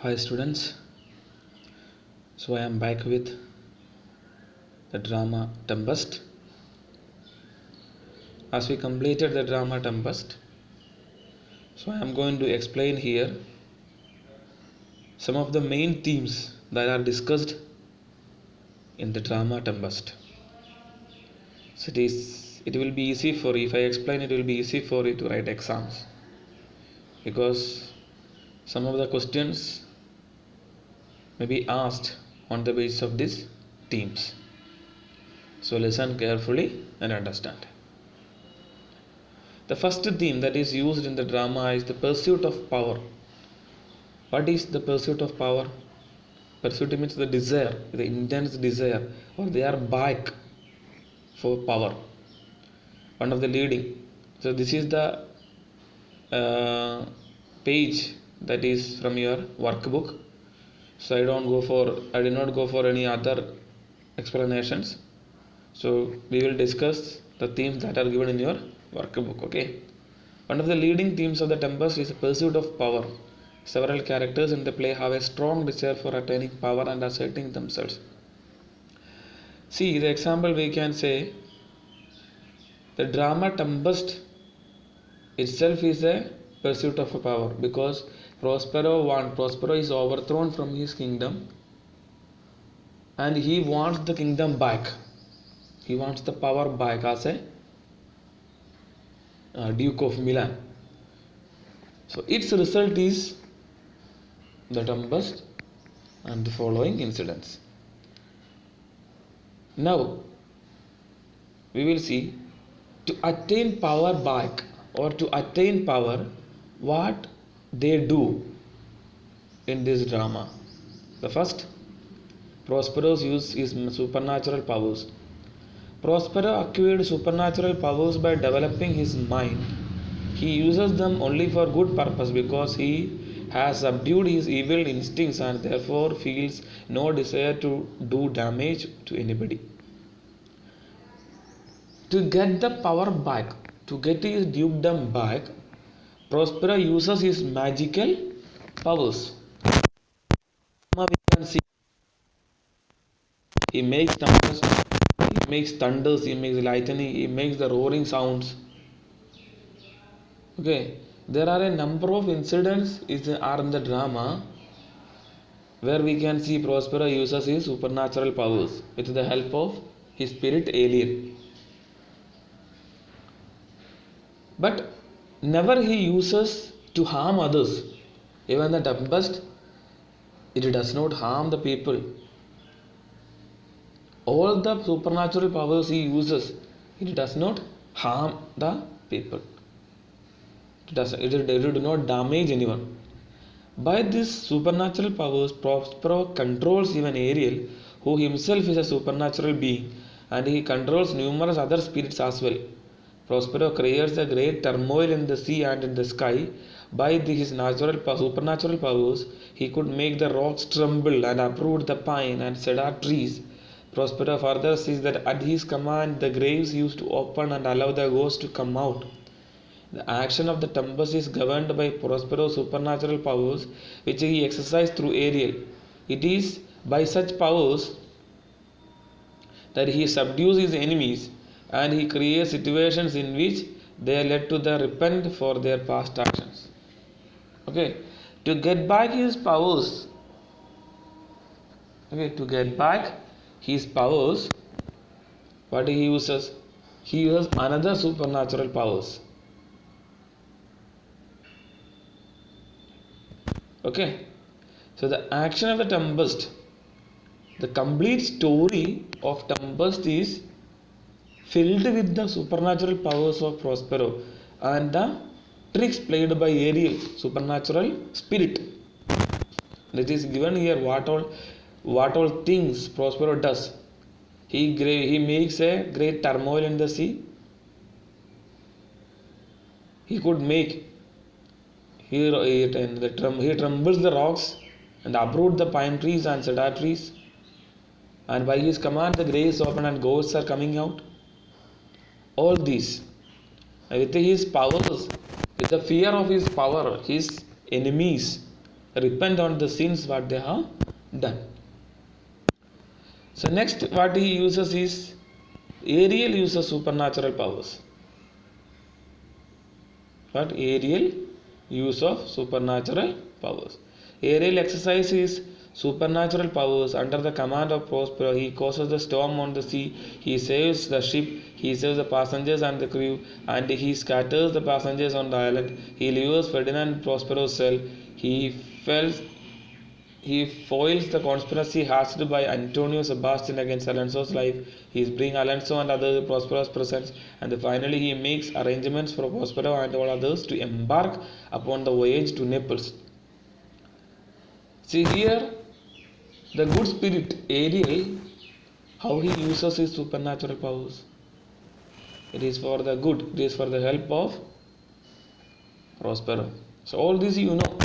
Hi students, so I am back with the drama Tempest. As we completed the drama Tempest, so I am going to explain here some of the main themes that are discussed in the drama Tempest. So it will be easy for if I explain it will be easy for you to write exams because some of the questions may be asked on the basis of these themes. So listen carefully and understand. The first theme that is used in the drama is the pursuit of power. What is the pursuit of power? Pursuit means the desire, the intense desire, or they are back for power. One of the leading. So this is the page that is from your workbook. So I did not go for any other explanations. So we will discuss the themes that are given in your workbook. Okay. One of the leading themes of the Tempest is the pursuit of power. Several characters in the play have a strong desire for attaining power and asserting themselves. See, the example we can say the drama Tempest itself is a pursuit of power because Prospero is overthrown from his kingdom and he wants the kingdom back. He wants the power back as a Duke of Milan. So its result is the Tempest and the following incidents. Now we will see to attain power back or to attain power what they do in this drama. The first, Prospero's use his supernatural powers. Prospero acquired supernatural powers by developing his mind. He uses them only for good purpose because he has subdued his evil instincts and therefore feels no desire to do damage to anybody. To get the power back, to get his dukedom back, Prospero uses his magical powers. We can see he makes thunders, he makes lightning, he makes the roaring sounds. Okay, there are a number of incidents are in the drama where we can see Prospero uses his supernatural powers with the help of his spirit alien. But never he uses to harm others. Even the Tempest, it does not harm the people. All the supernatural powers he uses, it does not harm the people. It do not damage anyone. By these supernatural powers, Prospero controls even Ariel, who himself is a supernatural being, and he controls numerous other spirits as well. Prospero creates a great turmoil in the sea and in the sky. By his supernatural powers, he could make the rocks tremble and uproot the pine and cedar trees. Prospero further says that at his command, the graves used to open and allow the ghosts to come out. The action of the Tempest is governed by Prospero's supernatural powers, which he exercised through Ariel. It is by such powers that he subdues his enemies and he creates situations in which they led to the repent for their past actions. Okay, to get back his powers. Okay, to get back his powers, what he uses? He uses another supernatural powers. Okay, so the action of the Tempest, the complete story of Tempest is filled with the supernatural powers of Prospero and the tricks played by Ariel, supernatural spirit. It is given here what all things Prospero does. He makes a great turmoil in the sea. He could make he trembles the rocks and uproot the pine trees and cedar trees. And by his command, the graves open and ghosts are coming out. All these, with his powers, with the fear of his power, his enemies repent on the sins what they have done. So next what he uses is Ariel uses supernatural powers. But Ariel use of supernatural powers. Ariel exercises supernatural powers under the command of Prospero. He causes the storm on the sea. He saves the ship. He saves the passengers and the crew, and he scatters the passengers on the island. He lures Ferdinand Prospero's cell. He foils the conspiracy hatched by Antonio Sebastian against Alonso's life. He brings Alonso and other Prospero's presence, and finally he makes arrangements for Prospero and all others to embark upon the voyage to Naples. See here, the good spirit Ariel, how he uses his supernatural powers. It is for the good. It is for the help of Prospero. So all this you know.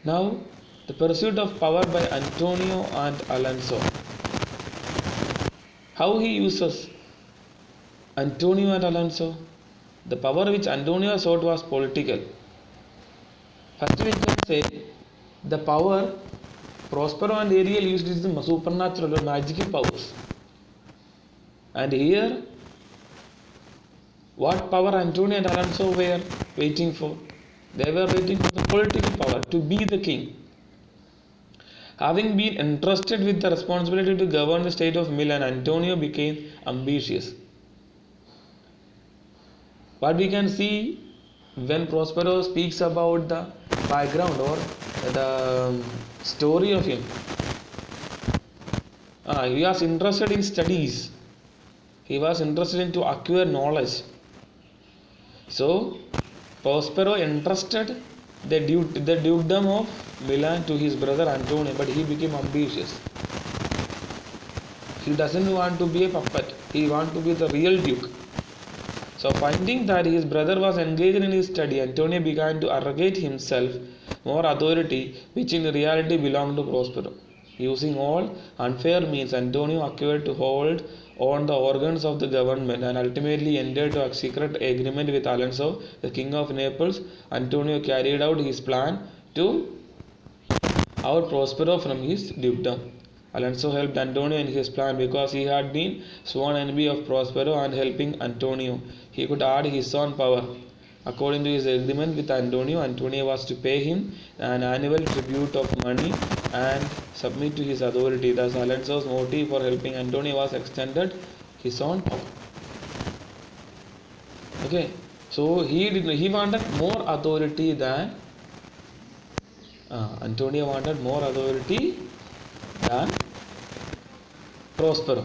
Now, the pursuit of power by Antonio and Alonso. How he uses Antonio and Alonso? The power which Antonio sought was political. First we can say the power Prospero and Ariel used is the supernatural or magical powers. And here, what power Antonio and Alonso were waiting for? They were waiting for the political power to be the king. Having been entrusted with the responsibility to govern the state of Milan, Antonio became ambitious. What we can see when Prospero speaks about the background or the story of him, he was interested in studies. He was interested in to acquire knowledge. So Prospero entrusted the dukedom of Milan to his brother Antonio, but he became ambitious. He doesn't want to be a puppet. He wants to be the real duke. So finding that his brother was engaged in his study, Antonio began to arrogate himself more authority, which in reality belonged to Prospero. Using all unfair means, Antonio acquired to hold on the organs of the government and ultimately entered a secret agreement with Alonso, the king of Naples. Antonio carried out his plan to out Prospero from his dukedom. Alonso helped Antonio in his plan because he had been sworn enemy of Prospero, and helping Antonio, he could add his own power. According to his agreement with Antonio, Antonio was to pay him an annual tribute of money and submit to his authority. Thus, Alonso's motive for helping Antonio was extended his own power. Okay, so he wanted more authority than Antonio wanted more authority than Prospero.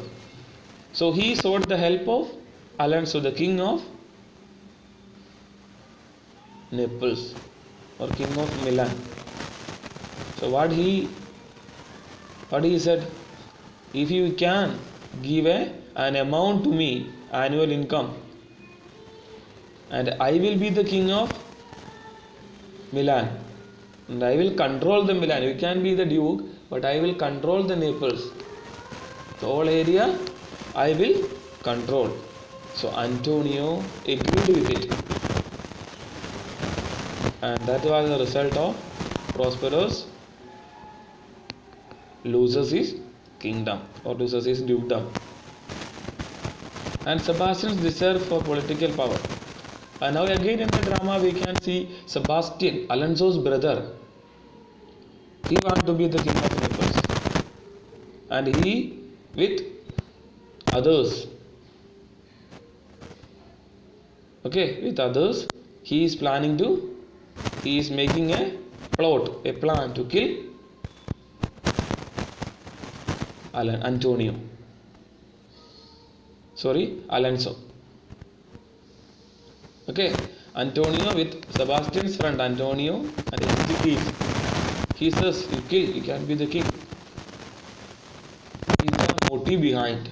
So he sought the help of Alonso, the king of Naples or king of Milan. So what he said, if you can give an amount to me, annual income, and I will be the king of Milan, and I will control the Milan. You can be the duke, but I will control the Naples. The whole area I will control. So Antonio agreed with it, and that was the result of Prospero's loses his kingdom or loses his dukedom. And Sebastian's desire for political power. And now again in the drama we can see Sebastian, Alonso's brother. He wants to be the king of Naples, and he with others. Okay, with others, he is making a plan to kill Alonso. Okay, Antonio with Sebastian's friend Antonio and instigates. He says, you can be the king. He is the motive behind,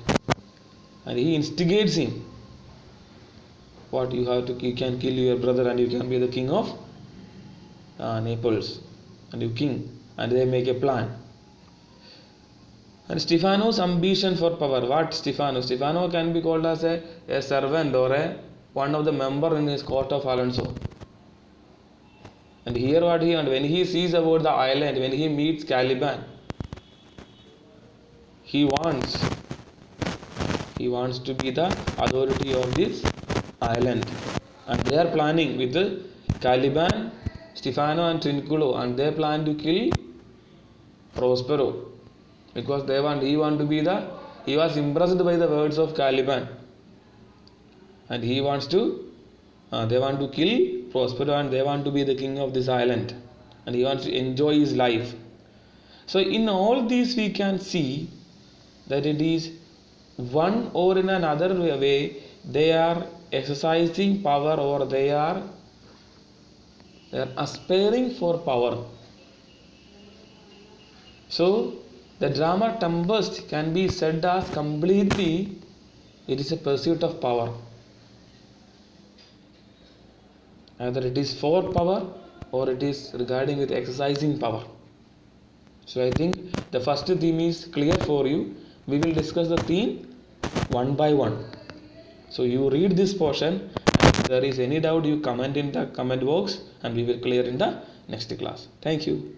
and he instigates him. You can kill your brother and you can be the king of Naples, and you king, and they make a plan. And Stefano's ambition for power. What Stefano? Stefano can be called as a servant or one of the member in his court of Alonso. And here what he, and when he sees about the island, when he meets Caliban, he wants to be the authority of this island. And they are planning with Caliban, Stefano and Trinculo, and they plan to kill Prospero, because he was impressed by the words of Caliban, and they want to kill Prospero, and they want to be the king of this island, and he wants to enjoy his life. So in all these we can see that it is one or in another way they are exercising power, or they are aspiring for power. So the drama Tempest can be said as completely it is a pursuit of power. Either it is for power or it is regarding with exercising power. So I think the first theme is clear for you. We will discuss the theme one by one. So you read this portion, and if there is any doubt you comment in the comment box, and we will clear in the next class. Thank you.